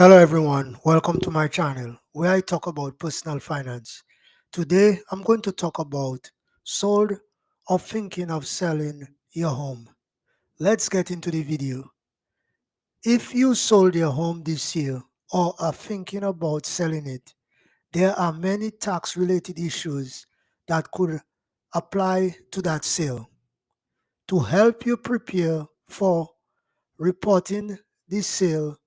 Hello everyone, welcome to my channel where I talk about personal finance. Today I'm going to talk about sold or thinking of selling your home. Let's get into the video. If you sold your home this year or are thinking about selling it, there are many tax related issues that could apply to that sale. To help you prepare for reporting this sale,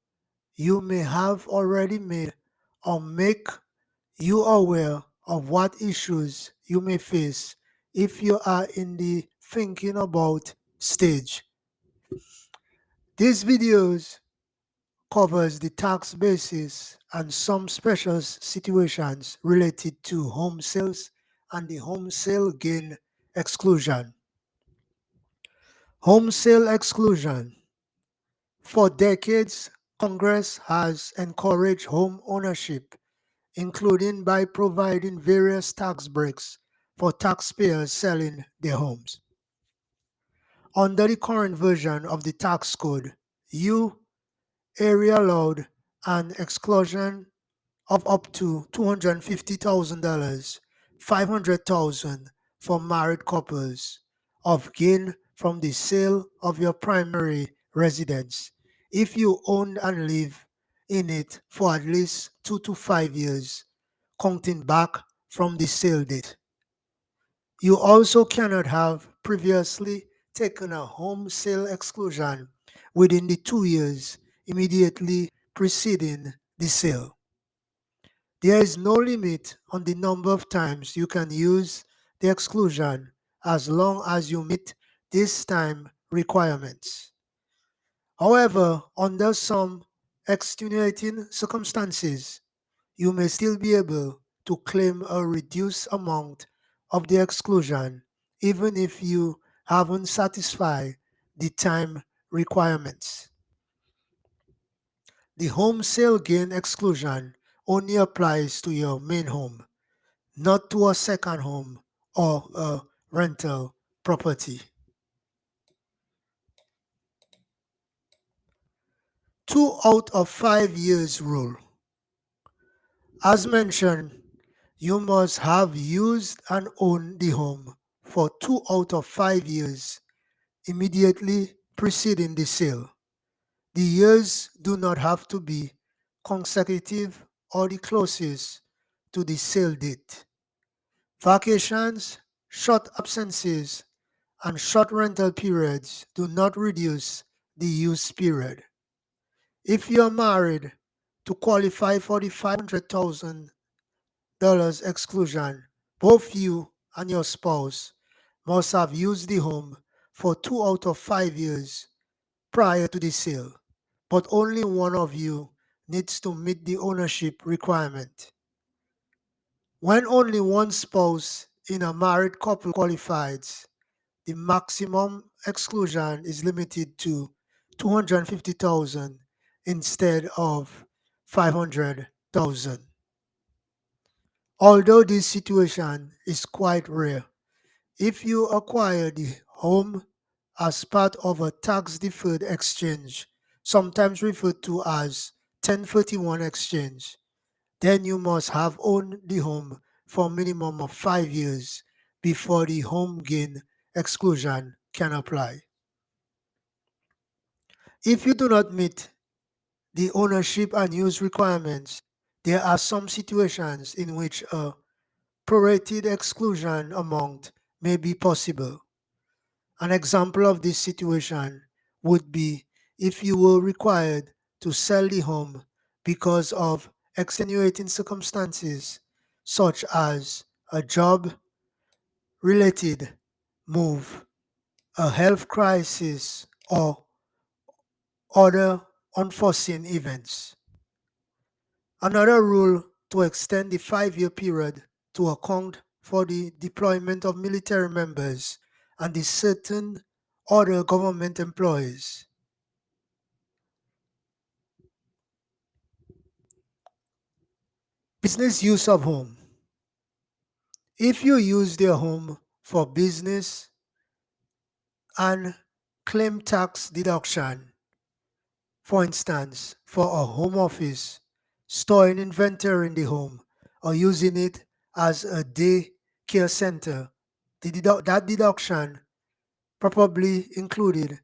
you may have already made or make you aware of what issues you may face if you are in the thinking about stage. These videos covers the tax basis and some special situations related to home sales and the home sale gain exclusion. Home sale exclusion. For decades, Congress has encouraged home ownership, including by providing various tax breaks for taxpayers selling their homes. Under the current version of the tax code, you area allowed an exclusion of up to $250,000, $500,000 for married couples of gain from the sale of your primary residence if you own and live in it for at least 2 to 5 years, counting back from the sale date. You also cannot have previously taken a home sale exclusion within the 2 years immediately preceding the sale. There is no limit on the number of times you can use the exclusion as long as you meet these time requirements. However, under some extenuating circumstances, you may still be able to claim a reduced amount of the exclusion even if you haven't satisfied the time requirements. The home sale gain exclusion only applies to your main home, not to a second home or a rental property. 2 out of 5 years rule. As mentioned, you must have used and owned the home for 2 out of 5 years immediately preceding the sale. The years do not have to be consecutive or the closest to the sale date. Vacations, short absences, and short rental periods do not reduce the use period. If you are married, to qualify for the $500,000 exclusion, both you and your spouse must have used the home for 2 out of 5 years prior to the sale, but only one of you needs to meet the ownership requirement. When only one spouse in a married couple qualifies, the maximum exclusion is limited to 250,000 instead of 500,000. Although this situation is quite rare, if you acquire the home as part of a tax-deferred exchange, sometimes referred to as 1031 exchange, then you must have owned the home for a minimum of 5 years before the home gain exclusion can apply. If you do not meet the ownership and use requirements, there are some situations in which a prorated exclusion amount may be possible. An example of this situation would be if you were required to sell the home because of extenuating circumstances such as a job related move, a health crisis, or other unforeseen events. Another rule to extend the 5-year period to account for the deployment of military members and the certain other government employees. Business use of home. If you use their home for business and claim tax deduction, For instance, for a home office, storing inventory in the home or using it as a day care center, that deduction probably included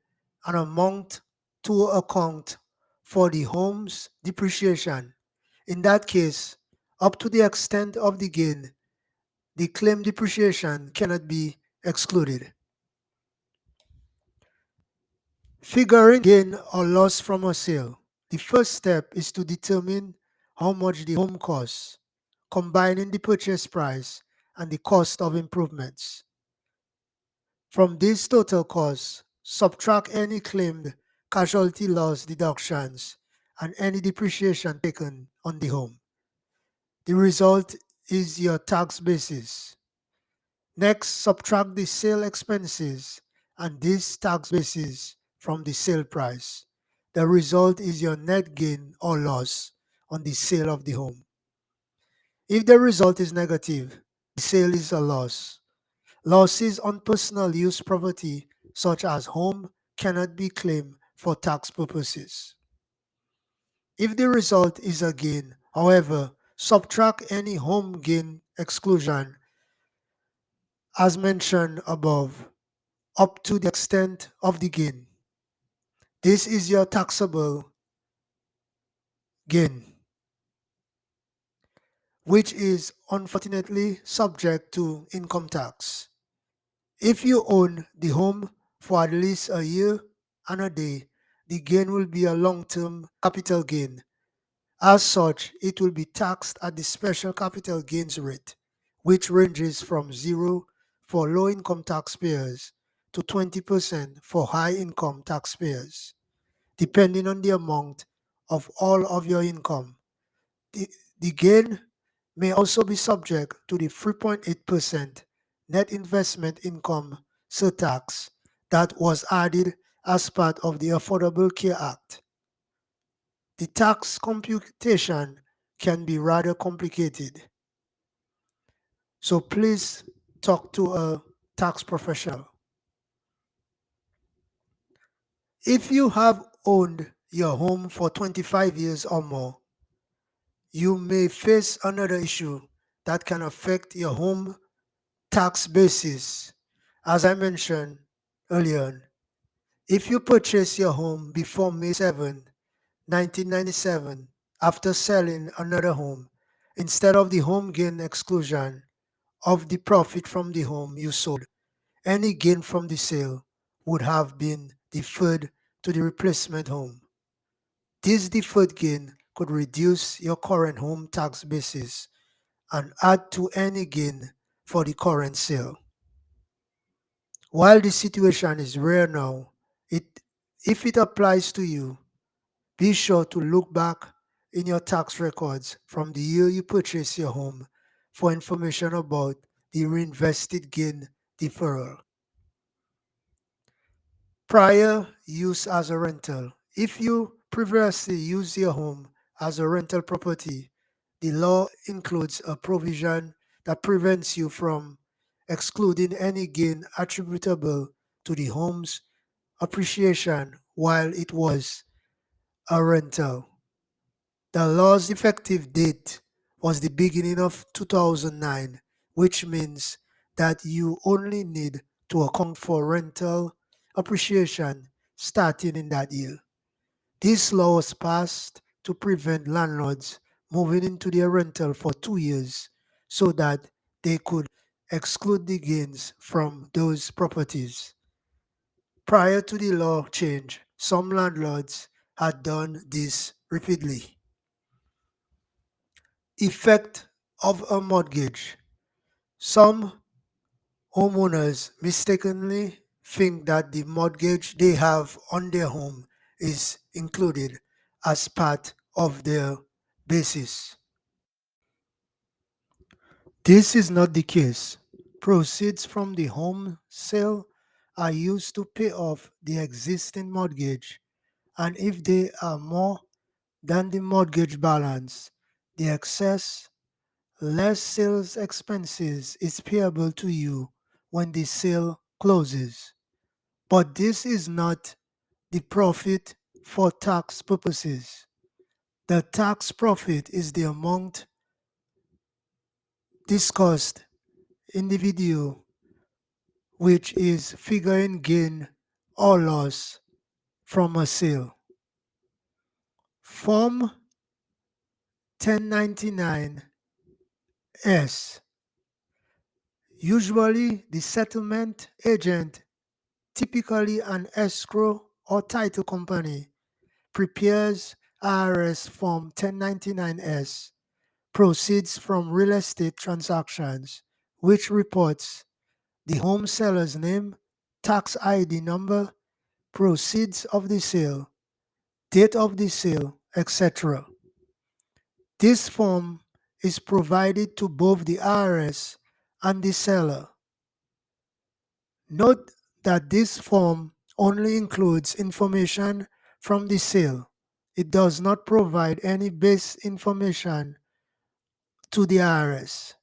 an amount to account for the home's depreciation. In that case, up to the extent of the gain, the claim depreciation cannot be excluded. Figuring gain or loss from a sale. The first step is to determine how much the home costs, combining the purchase price and the cost of improvements. From this total cost, subtract any claimed casualty loss deductions and any depreciation taken on the home. The result is your tax basis. Next, subtract the sale expenses and this tax basis from the sale price. The result is your net gain or loss on the sale of the home. If the result is negative, the sale is a loss. Losses on personal use property, such as home, cannot be claimed for tax purposes. If the result is a gain, however, subtract any home gain exclusion as mentioned above up to the extent of the gain. This is your taxable gain, which is unfortunately subject to income tax. If you own the home for at least a year and a day, the gain will be a long-term capital gain. As such, it will be taxed at the special capital gains rate, which ranges from 0 for low-income taxpayers to 20% for high-income taxpayers, depending on the amount of all of your income. The, the gain may also be subject to the 3.8% net investment income surtax that was added as part of the Affordable Care Act. The tax computation can be rather complicated, so please talk to a tax professional. If you have owned your home for 25 years or more, you may face another issue that can affect your home tax basis. As I mentioned earlier, if you purchase your home before May 7, 1997, after selling another home, instead of the home gain exclusion of the profit from the home you sold, any gain from the sale would have been deferred to the replacement home. This deferred gain could reduce your current home tax basis and add to any gain for the current sale. While this situation is rare now, if it applies to you, be sure to look back in your tax records from the year you purchased your home for information about the reinvested gain deferral. Prior use as a rental. If you previously used your home as a rental property, the law includes a provision that prevents you from excluding any gain attributable to the home's appreciation while it was a rental. The law's effective date was the beginning of 2009, which means that you only need to account for rental appreciation starting in that year. This law was passed to prevent landlords moving into their rental for 2 years so that they could exclude the gains from those properties. Prior to the law change, some landlords had done this repeatedly. Effect of a mortgage. Some homeowners mistakenly think that the mortgage they have on their home is included as part of their basis. This is not the case. Proceeds from the home sale are used to pay off the existing mortgage, and if they are more than the mortgage balance, the excess less sales expenses is payable to you when the sale closes. But this is not the profit for tax purposes. The tax profit is the amount discussed in the video, which is figuring gain or loss from a sale. Form 1099-S. Usually, the settlement agent, typically an escrow or title company, prepares IRS Form 1099-S, proceeds from real estate transactions, which reports the home seller's name, tax ID number, proceeds of the sale, date of the sale, etc. This form is provided to both the IRS and the seller. Note that this form only includes information from the sale. It does not provide any base information to the IRS.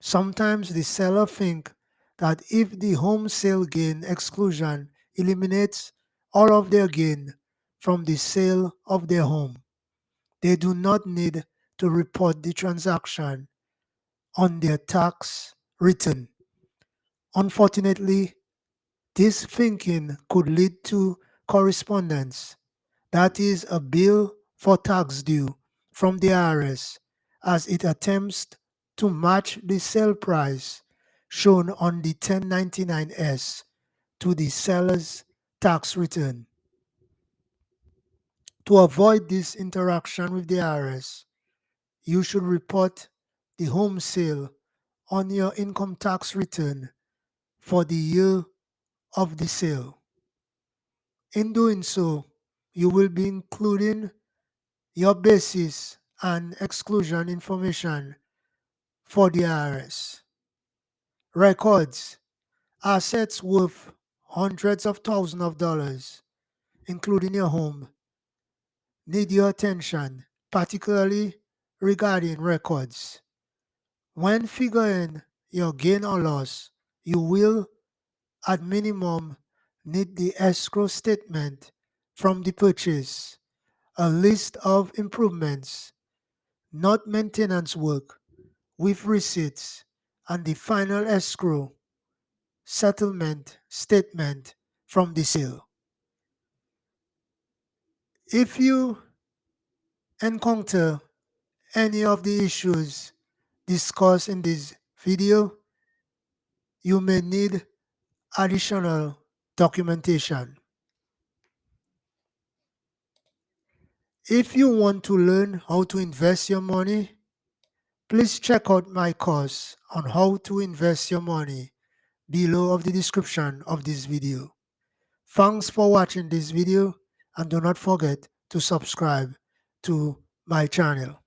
Sometimes the seller think that if the home sale gain exclusion eliminates all of their gain from the sale of their home, they do not need to report the transaction on their tax return. Unfortunately, this thinking could lead to correspondence, that is, a bill for tax due from the IRS, as it attempts to match the sale price shown on the 1099-S to the seller's tax return. To avoid this interaction with the IRS, you should report the home sale on your income tax return for the year of the sale. In doing so, you will be including your basis and exclusion information for the IRS. Records: assets worth hundreds of thousands of dollars, including your home, need your attention, particularly regarding records. When figuring your gain or loss, you will, at minimum, need the escrow statement from the purchase, a list of improvements, not maintenance work, with receipts, and the final escrow settlement statement from the sale. If you encounter any of the issues discussed in this video, you may need additional documentation. If you want to learn how to invest your money, please check out my course on how to invest your money below of the description of this video. Thanks for watching this video, and do not forget to subscribe to my channel.